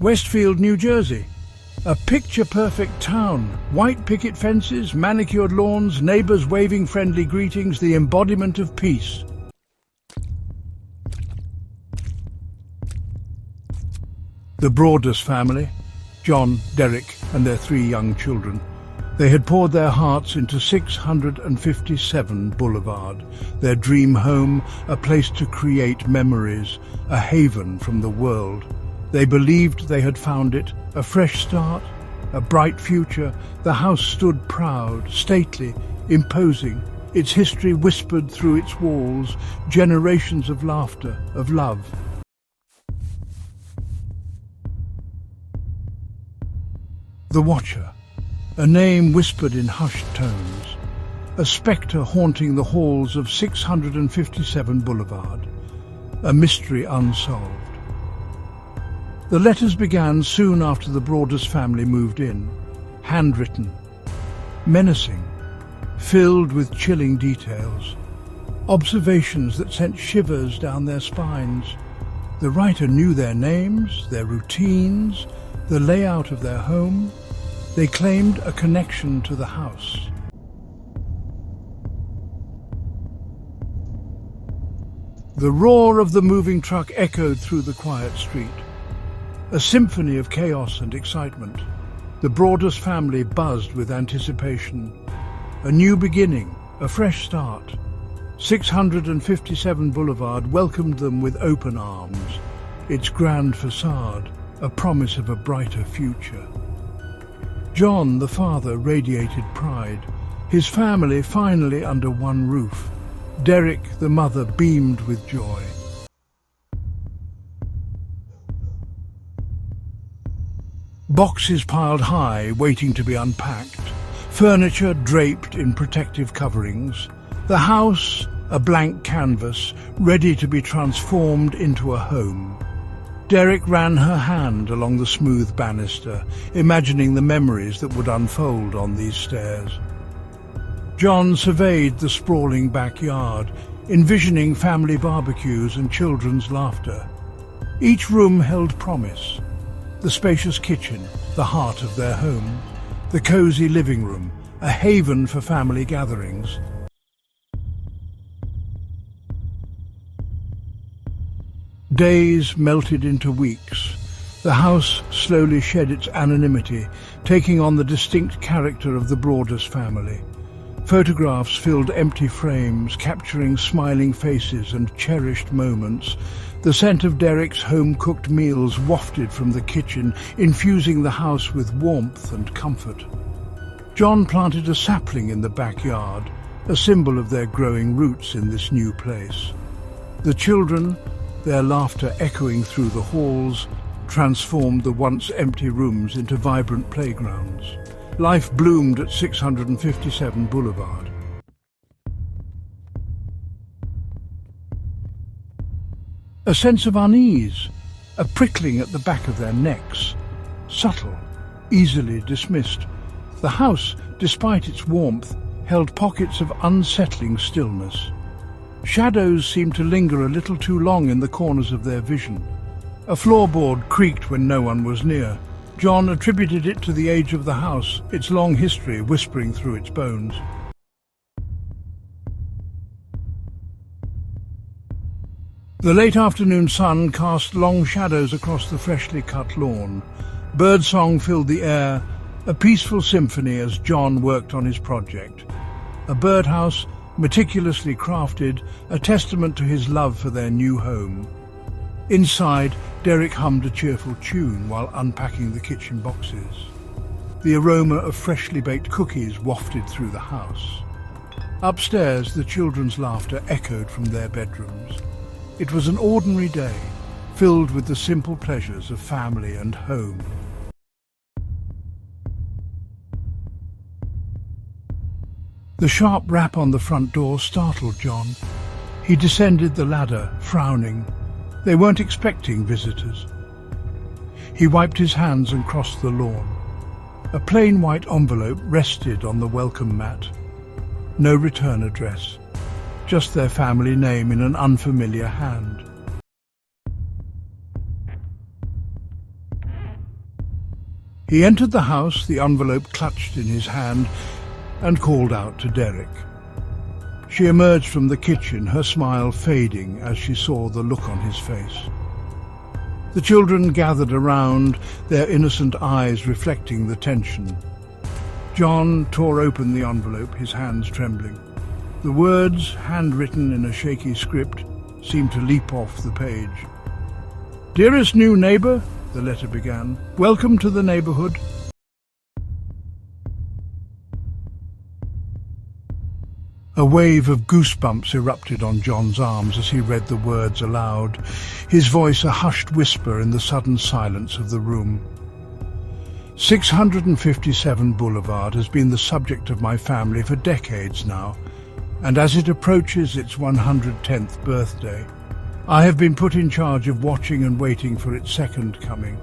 Westfield, New Jersey. A picture-perfect town. White picket fences, manicured lawns, neighbors waving friendly greetings, the embodiment of peace. The Broaddus family, John, Derek, and their 3 young children. They had poured their hearts into 657 Boulevard, their dream home, a place to create memories, a haven from the world. They believed they had found it, a fresh start, a bright future. The house stood proud, stately, imposing, its history whispered through its walls, generations of laughter, of love. The Watcher, a name whispered in hushed tones, a spectre haunting the halls of 657 Boulevard, a mystery unsolved. The letters began soon after the Broaddus family moved in, handwritten, menacing, filled with chilling details, observations that sent shivers down their spines. The writer knew their names, their routines, the layout of their home. They claimed a connection to the house. The roar of the moving truck echoed through the quiet street, a symphony of chaos and excitement. The Broaddus family buzzed with anticipation. A new beginning, a fresh start. 657 Boulevard welcomed them with open arms, its grand facade a promise of a brighter future. John, the father, radiated pride, his family finally under one roof. Derek, the mother, beamed with joy. Boxes piled high, waiting to be unpacked. Furniture draped in protective coverings. The house, a blank canvas, ready to be transformed into a home. Derek ran her hand along the smooth banister, imagining the memories that would unfold on these stairs. John surveyed the sprawling backyard, envisioning family barbecues and children's laughter. Each room held promise. The spacious kitchen, the heart of their home. The cozy living room, a haven for family gatherings. Days melted into weeks. The house slowly shed its anonymity, taking on the distinct character of the Broaddus family. Photographs filled empty frames, capturing smiling faces and cherished moments. The scent of Derek's home-cooked meals wafted from the kitchen, infusing the house with warmth and comfort. John planted a sapling in the backyard, a symbol of their growing roots in this new place. The children, their laughter echoing through the halls, transformed the once empty rooms into vibrant playgrounds. Life bloomed at 657 Boulevard. A sense of unease, a prickling at the back of their necks. Subtle, easily dismissed. The house, despite its warmth, held pockets of unsettling stillness. Shadows seemed to linger a little too long in the corners of their vision. A floorboard creaked when no one was near. John attributed it to the age of the house, its long history whispering through its bones. The late afternoon sun cast long shadows across the freshly cut lawn. Birdsong filled the air, a peaceful symphony as John worked on his project. A birdhouse, meticulously crafted, a testament to his love for their new home. Inside, Derek hummed a cheerful tune while unpacking the kitchen boxes. The aroma of freshly baked cookies wafted through the house. Upstairs, the children's laughter echoed from their bedrooms. It was an ordinary day, filled with the simple pleasures of family and home. The sharp rap on the front door startled John. He descended the ladder, frowning. They weren't expecting visitors. He wiped his hands and crossed the lawn. A plain white envelope rested on the welcome mat. No return address, just their family name in an unfamiliar hand. He entered the house, the envelope clutched in his hand, and called out to Derek. She emerged from the kitchen, her smile fading as she saw the look on his face. The children gathered around, their innocent eyes reflecting the tension. John tore open the envelope, his hands trembling. The words, handwritten in a shaky script, seemed to leap off the page. "Dearest new neighbour," the letter began, "welcome to the neighbourhood." A wave of goosebumps erupted on John's arms as he read the words aloud, his voice a hushed whisper in the sudden silence of the room. 657 Boulevard has been the subject of my family for decades now, and as it approaches its 110th birthday, I have been put in charge of watching and waiting for its second coming.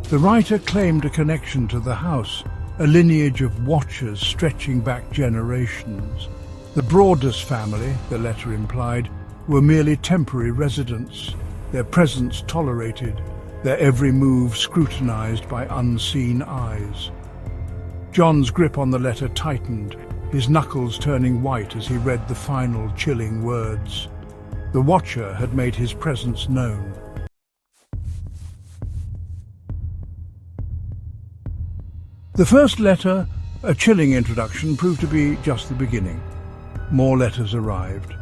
The writer claimed a connection to the house, a lineage of watchers stretching back generations. The Broaddus family, the letter implied, were merely temporary residents, their presence tolerated, their every move scrutinized by unseen eyes. John's grip on the letter tightened, his knuckles turning white as he read the final chilling words. The Watcher had made his presence known. The first letter, a chilling introduction, proved to be just the beginning. More letters arrived,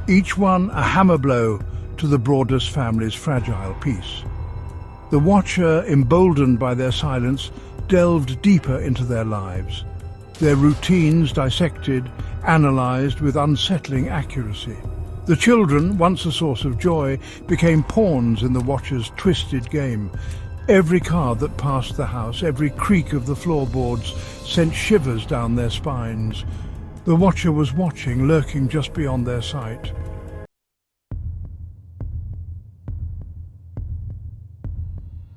each one a hammer blow to the Broaddus family's fragile peace. The Watcher, emboldened by their silence, delved deeper into their lives, their routines dissected, analysed with unsettling accuracy. The children, once a source of joy, became pawns in the Watcher's twisted game. Every car that passed the house, every creak of the floorboards sent shivers down their spines. The Watcher was watching, lurking just beyond their sight.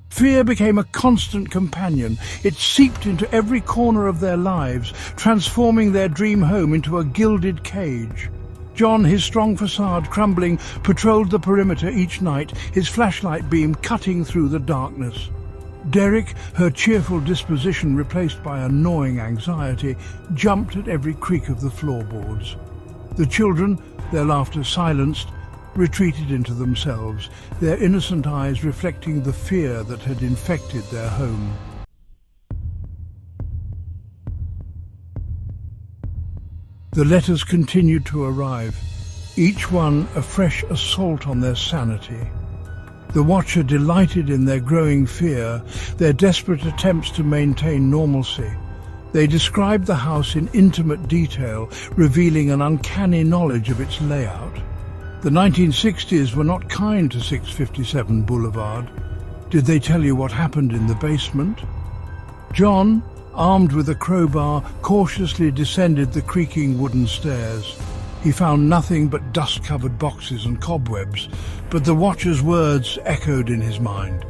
Fear became a constant companion. It seeped into every corner of their lives, transforming their dream home into a gilded cage. John, his strong facade crumbling, patrolled the perimeter each night, his flashlight beam cutting through the darkness. Derek, her cheerful disposition replaced by a gnawing anxiety, jumped at every creak of the floorboards. The children, their laughter silenced, retreated into themselves, their innocent eyes reflecting the fear that had infected their home. The letters continued to arrive, each one a fresh assault on their sanity. The Watcher delighted in their growing fear, their desperate attempts to maintain normalcy. They described the house in intimate detail, revealing an uncanny knowledge of its layout. The 1960s were not kind to 657 Boulevard. Did they tell you what happened in the basement? John, armed with a crowbar, cautiously descended the creaking wooden stairs. He found nothing but dust-covered boxes and cobwebs, but the Watcher's words echoed in his mind.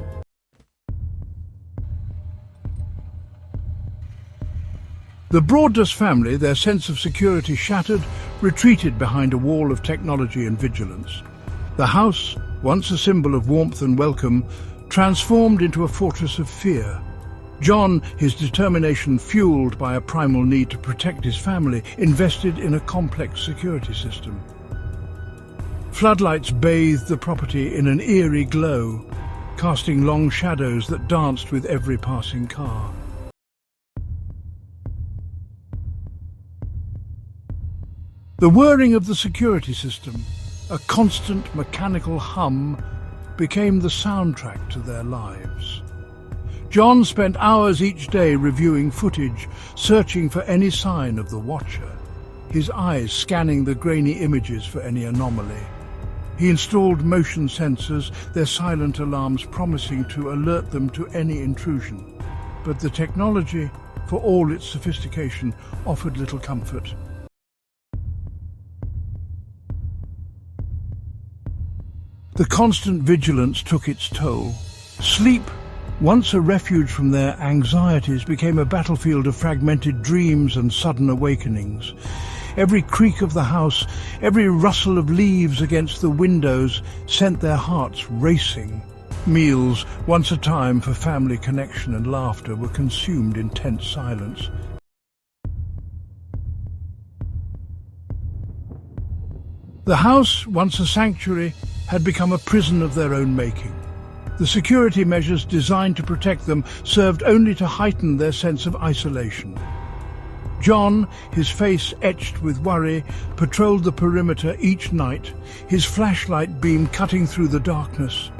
The Broaddus family, their sense of security shattered, retreated behind a wall of technology and vigilance. The house, once a symbol of warmth and welcome, transformed into a fortress of fear. John, his determination fueled by a primal need to protect his family, invested in a complex security system. Floodlights bathed the property in an eerie glow, casting long shadows that danced with every passing car. The whirring of the security system, a constant mechanical hum, became the soundtrack to their lives. John spent hours each day reviewing footage, searching for any sign of the Watcher, his eyes scanning the grainy images for any anomaly. He installed motion sensors, their silent alarms promising to alert them to any intrusion. But the technology, for all its sophistication, offered little comfort. The constant vigilance took its toll. Sleep, once a refuge from their anxieties, became a battlefield of fragmented dreams and sudden awakenings. Every creak of the house, every rustle of leaves against the windows sent their hearts racing. Meals, once a time for family connection and laughter, were consumed in tense silence. The house, once a sanctuary, had become a prison of their own making. The security measures designed to protect them served only to heighten their sense of isolation. John, his face etched with worry, patrolled the perimeter each night, his flashlight beam cutting through the darkness.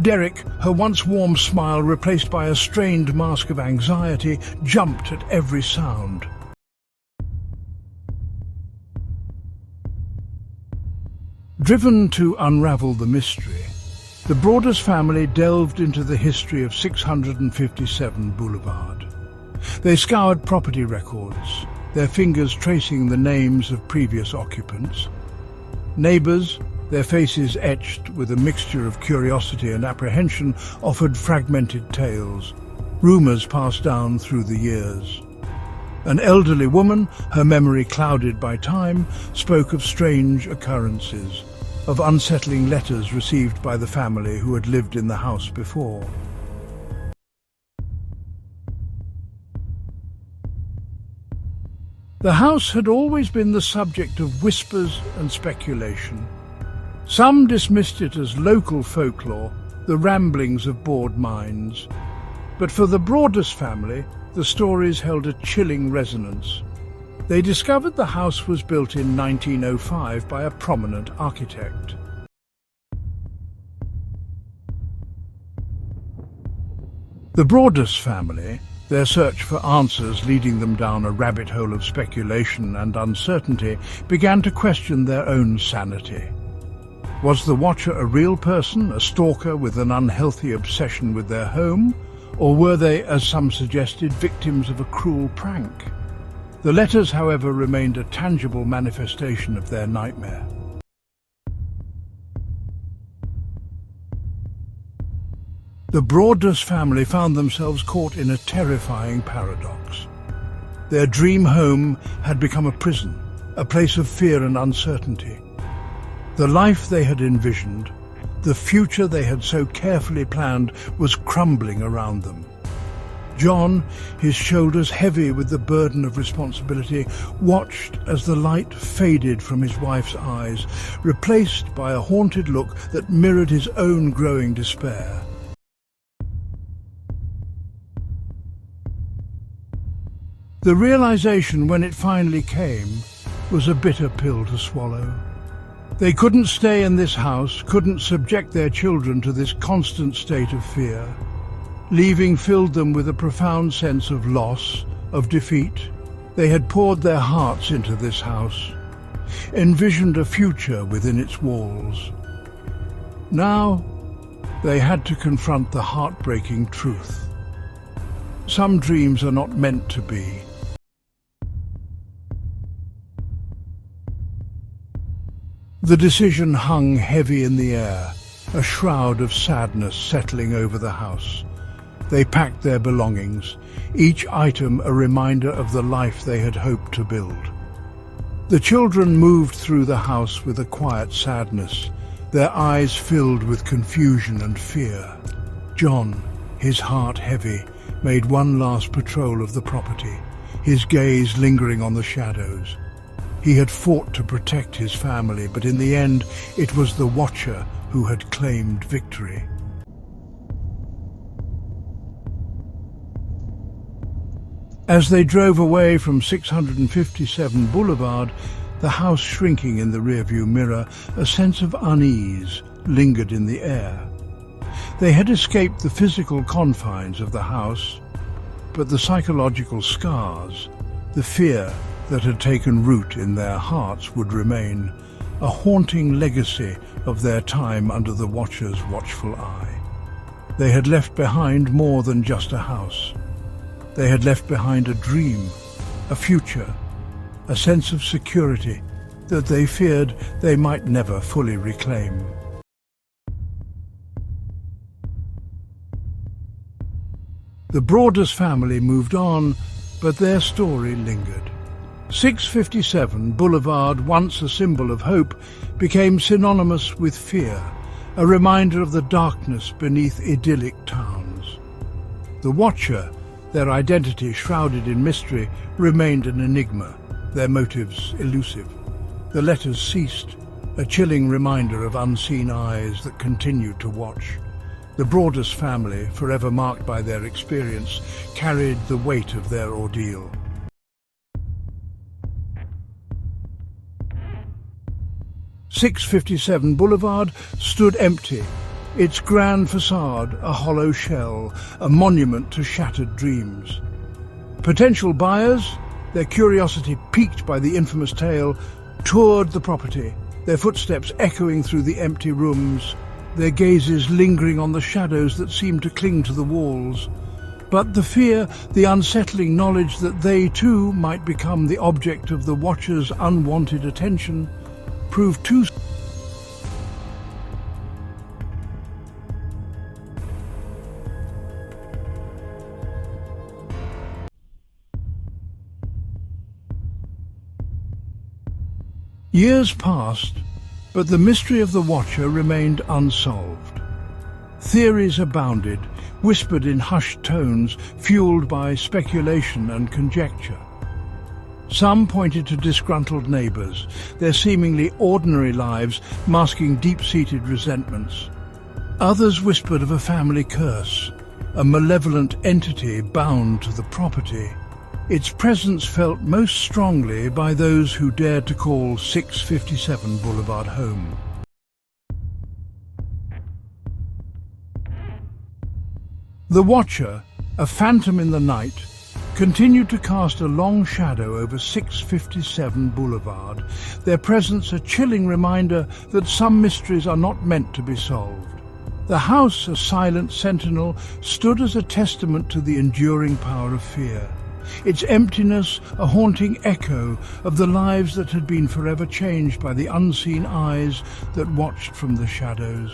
Derek, her once warm smile replaced by a strained mask of anxiety, jumped at every sound. Driven to unravel the mystery, the Broaddus family delved into the history of 657 Boulevard. They scoured property records, their fingers tracing the names of previous occupants. Neighbours, their faces etched with a mixture of curiosity and apprehension, offered fragmented tales, rumours passed down through the years. An elderly woman, her memory clouded by time, spoke of strange occurrences, of unsettling letters received by the family who had lived in the house before. The house had always been the subject of whispers and speculation. Some dismissed it as local folklore, the ramblings of bored minds. But for the Broaddus family, the stories held a chilling resonance. They discovered the house was built in 1905 by a prominent architect. The Broaddus family, their search for answers leading them down a rabbit hole of speculation and uncertainty, began to question their own sanity. Was the watcher a real person, a stalker with an unhealthy obsession with their home? Or were they, as some suggested, victims of a cruel prank? The letters, however, remained a tangible manifestation of their nightmare. The Broaddus family found themselves caught in a terrifying paradox. Their dream home had become a prison, a place of fear and uncertainty. The life they had envisioned, the future they had so carefully planned, was crumbling around them. John, his shoulders heavy with the burden of responsibility, watched as the light faded from his wife's eyes, replaced by a haunted look that mirrored his own growing despair. The realization, when it finally came, was a bitter pill to swallow. They couldn't stay in this house, couldn't subject their children to this constant state of fear. Leaving filled them with a profound sense of loss, of defeat. They had poured their hearts into this house, envisioned a future within its walls. Now, they had to confront the heartbreaking truth. Some dreams are not meant to be. The decision hung heavy in the air, a shroud of sadness settling over the house. They packed their belongings, each item a reminder of the life they had hoped to build. The children moved through the house with a quiet sadness, their eyes filled with confusion and fear. John, his heart heavy, made one last patrol of the property, his gaze lingering on the shadows. He had fought to protect his family, but in the end, it was the Watcher who had claimed victory. As they drove away from 657 Boulevard, the house shrinking in the rearview mirror, a sense of unease lingered in the air. They had escaped the physical confines of the house, but the psychological scars, the fear that had taken root in their hearts would remain, a haunting legacy of their time under the Watcher's watchful eye. They had left behind more than just a house. They had left behind a dream, a future, a sense of security that they feared they might never fully reclaim. The Broaddus family moved on, but their story lingered. 657 Boulevard, once a symbol of hope, became synonymous with fear, a reminder of the darkness beneath idyllic towns. The Watcher, their identity shrouded in mystery, remained an enigma, their motives elusive. The letters ceased, a chilling reminder of unseen eyes that continued to watch. The Broaddus family, forever marked by their experience, carried the weight of their ordeal. .657 Boulevard stood empty, its grand facade a hollow shell, a monument to shattered dreams. Potential buyers, their curiosity piqued by the infamous tale, toured the property, their footsteps echoing through the empty rooms, their gazes lingering on the shadows that seemed to cling to the walls. But the fear, the unsettling knowledge that they too might become the object of the Watcher's unwanted attention, proved too. Years passed, but the mystery of the Watcher remained unsolved. Theories abounded, whispered in hushed tones, fueled by speculation and conjecture. Some pointed to disgruntled neighbours, their seemingly ordinary lives masking deep-seated resentments. Others whispered of a family curse, a malevolent entity bound to the property. Its presence felt most strongly by those who dared to call 657 Boulevard home. The Watcher, a phantom in the night, continued to cast a long shadow over 657 Boulevard, their presence a chilling reminder that some mysteries are not meant to be solved. The house, a silent sentinel, stood as a testament to the enduring power of fear. Its emptiness a haunting echo of the lives that had been forever changed by the unseen eyes that watched from the shadows.